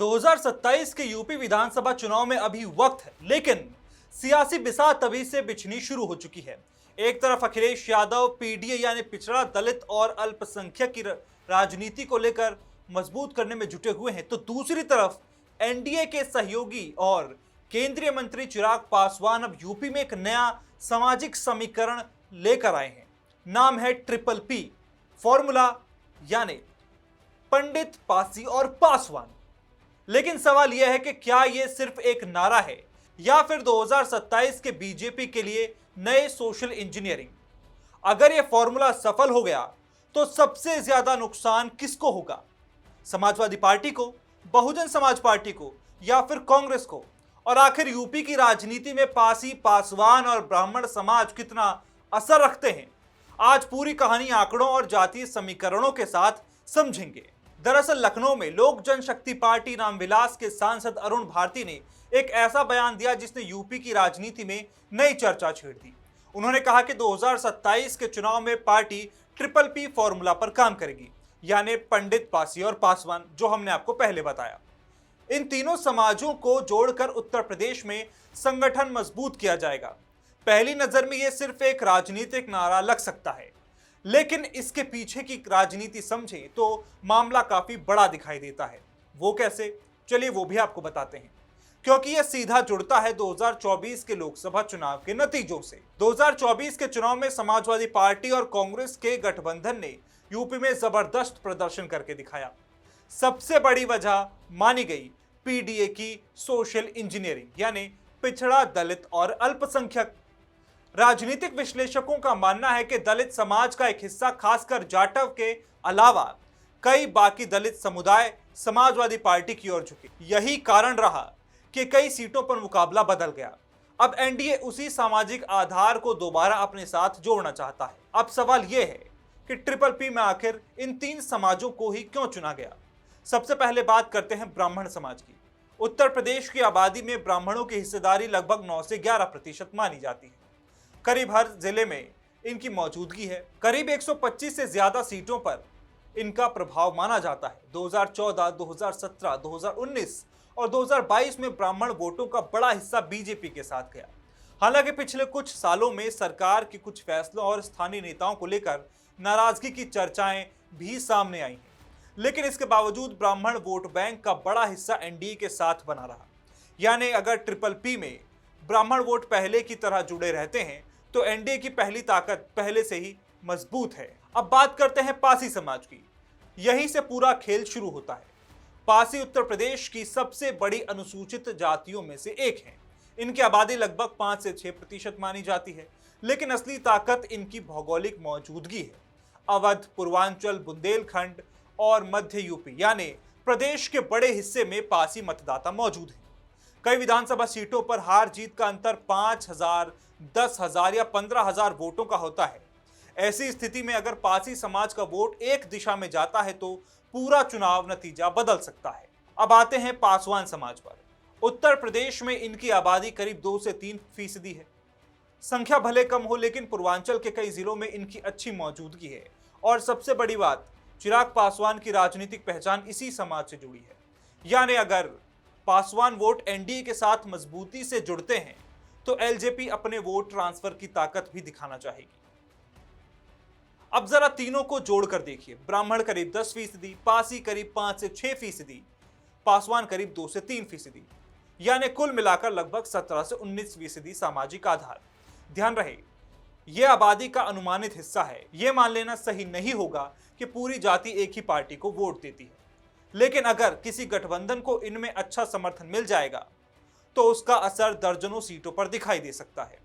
2027 के यूपी विधानसभा चुनाव में अभी वक्त है, लेकिन सियासी बिसात अभी से बिछनी शुरू हो चुकी है। एक तरफ अखिलेश यादव पीडीए यानी पिछड़ा दलित और अल्पसंख्यक की राजनीति को लेकर मजबूत करने में जुटे हुए हैं, तो दूसरी तरफ एनडीए के सहयोगी और केंद्रीय मंत्री चिराग पासवान अब यूपी में एक नया सामाजिक समीकरण लेकर आए हैं। नाम है ट्रिपल पी फॉर्मूला, यानी पंडित, पासी और पासवान। लेकिन सवाल यह है कि क्या यह सिर्फ एक नारा है या फिर 2027 के बीजेपी के लिए नए सोशल इंजीनियरिंग। अगर यह फॉर्मूला सफल हो गया तो सबसे ज्यादा नुकसान किसको होगा? समाजवादी पार्टी को, बहुजन समाज पार्टी को या फिर कांग्रेस को? और आखिर यूपी की राजनीति में पासी, पासवान और ब्राह्मण समाज कितना असर रखते हैं? आज पूरी कहानी आंकड़ों और जातीय समीकरणों के साथ समझेंगे। दरअसल लखनऊ में लोक जनशक्ति पार्टी रामविलास के सांसद अरुण भारती ने एक ऐसा बयान दिया जिसने यूपी की राजनीति में नई चर्चा छेड़ दी। उन्होंने कहा कि 2027 के चुनाव में पार्टी ट्रिपल पी फॉर्मूला पर काम करेगी, यानी पंडित, पासी और पासवान, जो हमने आपको पहले बताया। इन तीनों समाजों को जोड़कर उत्तर प्रदेश में संगठन मजबूत किया जाएगा। पहली नजर में यह सिर्फ एक राजनीतिक नारा लग सकता है, लेकिन इसके पीछे की राजनीति समझे तो मामला काफी बड़ा दिखाई देता है। वो कैसे? चलिए वो भी आपको बताते हैं, क्योंकि यह सीधा जुड़ता है 2024 के लोकसभा चुनाव के नतीजों से। 2024 के चुनाव में समाजवादी पार्टी और कांग्रेस के गठबंधन ने यूपी में जबरदस्त प्रदर्शन करके दिखाया। सबसे बड़ी वजह मानी गई पीडीए की सोशल इंजीनियरिंग, यानी पिछड़ा, दलित और अल्पसंख्यक। राजनीतिक विश्लेषकों का मानना है कि दलित समाज का एक हिस्सा, खासकर जाटव के अलावा कई बाकी दलित समुदाय समाजवादी पार्टी की ओर झुके। यही कारण रहा कि कई सीटों पर मुकाबला बदल गया। अब एनडीए उसी सामाजिक आधार को दोबारा अपने साथ जोड़ना चाहता है। अब सवाल यह है कि ट्रिपल पी में आखिर इन तीन समाजों को ही क्यों चुना गया? सबसे पहले बात करते हैं ब्राह्मण समाज की। उत्तर प्रदेश की आबादी में ब्राह्मणों की हिस्सेदारी लगभग 9 से 11% मानी जाती है। करीब हर जिले में इनकी मौजूदगी है। करीब 125 से ज्यादा सीटों पर इनका प्रभाव माना जाता है। 2014, 2017, 2019 और 2022 में ब्राह्मण वोटों का बड़ा हिस्सा बीजेपी के साथ गया। हालांकि पिछले कुछ सालों में सरकार के कुछ फैसलों और स्थानीय नेताओं को लेकर नाराजगी की चर्चाएं भी सामने आई हैं, लेकिन इसके बावजूद ब्राह्मण वोट बैंक का बड़ा हिस्सा एनडीए के साथ बना रहा। यानी अगर ट्रिपल पी में ब्राह्मण वोट पहले की तरह जुड़े रहते हैं तो एनडीए की पहली ताकत पहले से ही मजबूत है। अब बात करते हैं पासी समाज की। यहीं से पूरा खेल शुरू होता है। पासी उत्तर प्रदेश की सबसे बड़ी अनुसूचित जातियों में से एक है। इनकी आबादी लगभग 5 से 6% मानी जाती है, लेकिन असली ताकत इनकी भौगोलिक मौजूदगी है। अवध, पूर्वांचल, बुंदेलखंड और मध्य यूपी यानी प्रदेश के बड़े हिस्से में पासी मतदाता मौजूद हैं। कई विधानसभा सीटों पर हार जीत का अंतर 5,000, 10,000 या 15,000 वोटों का होता है। ऐसी स्थिति में अगर पासी समाज का वोट एक दिशा में जाता है तो पूरा चुनाव नतीजा बदल सकता है। अब आते हैं पासवान समाज पर। उत्तर प्रदेश में इनकी आबादी करीब 2 से 3% है। संख्या भले कम हो, लेकिन पूर्वांचल के कई जिलों में इनकी अच्छी मौजूदगी है। और सबसे बड़ी बात, चिराग पासवान की राजनीतिक पहचान इसी समाज से जुड़ी है। यानी अगर पासवान वोट एनडीए के साथ मजबूती से जुड़ते हैं तो एलजेपी अपने वोट ट्रांसफर की ताकत भी दिखाना चाहेगी। अब जरा तीनों को जोड़कर देखिए। ब्राह्मण करीब 10%, पासी करीब 5 से 6%, पासवान करीब 2 से 3%, यानी कुल मिलाकर लगभग 17 से 19% सामाजिक आधार। ध्यान रहे, यह आबादी का अनुमानित हिस्सा है। यह मान लेना सही नहीं होगा कि पूरी जाति एक ही पार्टी को वोट देती है, लेकिन अगर किसी गठबंधन को इनमें अच्छा समर्थन मिल जाएगा तो उसका असर दर्जनों सीटों पर दिखाई दे सकता है।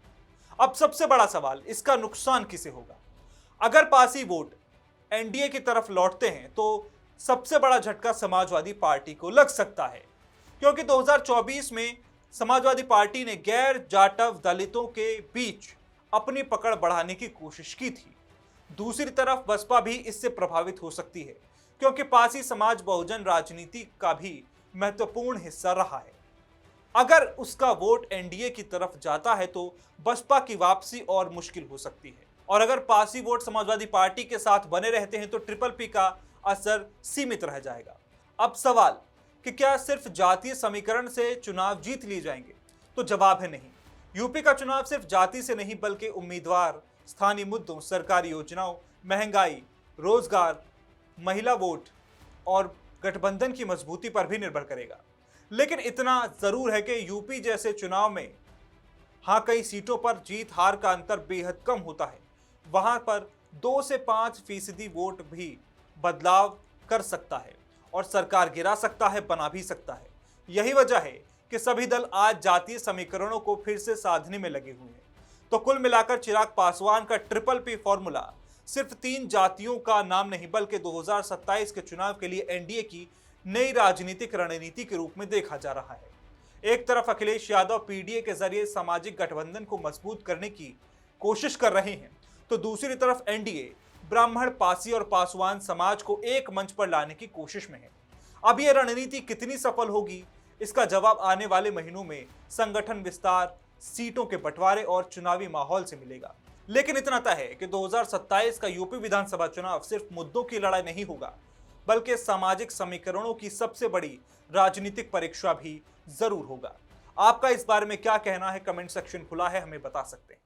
अब सबसे बड़ा सवाल, इसका नुकसान किसे होगा? अगर पासी वोट एनडीए की तरफ लौटते हैं तो सबसे बड़ा झटका समाजवादी पार्टी को लग सकता है, क्योंकि 2024 में समाजवादी पार्टी ने गैर जाटव दलितों के बीच अपनी पकड़ बढ़ाने की कोशिश की थी। दूसरी तरफ बसपा भी इससे प्रभावित हो सकती है, क्योंकि पासी समाज बहुजन राजनीति का भी महत्वपूर्ण हिस्सा रहा है। अगर उसका वोट एनडीए की तरफ जाता है तो बसपा की वापसी और मुश्किल हो सकती है, और अगर पासी वोट समाजवादी पार्टी के साथ बने रहते हैं तो ट्रिपल पी का असर सीमित रह जाएगा। अब सवाल, कि क्या सिर्फ जातीय समीकरण से चुनाव जीत लिए जाएंगे, तो जवाब है नहीं। यूपी का चुनाव सिर्फ जाति से नहीं बल्कि उम्मीदवार, स्थानीय मुद्दों, सरकारी योजनाओं, महंगाई, रोजगार, महिला वोट और गठबंधन की मजबूती पर भी निर्भर करेगा। लेकिन इतना जरूर है कि यूपी जैसे चुनाव में हाँ कई सीटों पर जीत हार का अंतर बेहद कम होता है। वहां पर 2 से 5% वोट भी बदलाव कर सकता है और सरकार गिरा सकता है, बना भी सकता है। यही वजह है कि सभी दल आज जातीय समीकरणों को फिर से साधने में लगे हुए हैं। तो कुल मिलाकर चिराग पासवान का ट्रिपल पी फॉर्मूला सिर्फ 3 जातियों का नाम नहीं बल्कि 2027 के चुनाव के लिए एनडीए की नई राजनीतिक रणनीति के रूप में देखा जा रहा है। एक तरफ अखिलेश यादव पीडीए के जरिए सामाजिक गठबंधन को मजबूत करने की कोशिश कर रहे हैं, तो दूसरी तरफ एनडीए ब्राह्मण, पासी और पासवान समाज को एक मंच पर लाने की कोशिश में है। अब यह रणनीति कितनी सफल होगी, इसका जवाब आने वाले महीनों में संगठन विस्तार, सीटों के बंटवारे और चुनावी माहौल से मिलेगा। लेकिन इतना तय है कि 2027 का यूपी विधानसभा चुनाव सिर्फ मुद्दों की लड़ाई नहीं होगा बल्कि सामाजिक समीकरणों की सबसे बड़ी राजनीतिक परीक्षा भी जरूर होगा। आपका इस बारे में क्या कहना है? कमेंट सेक्शन खुला है, हमें बता सकते हैं।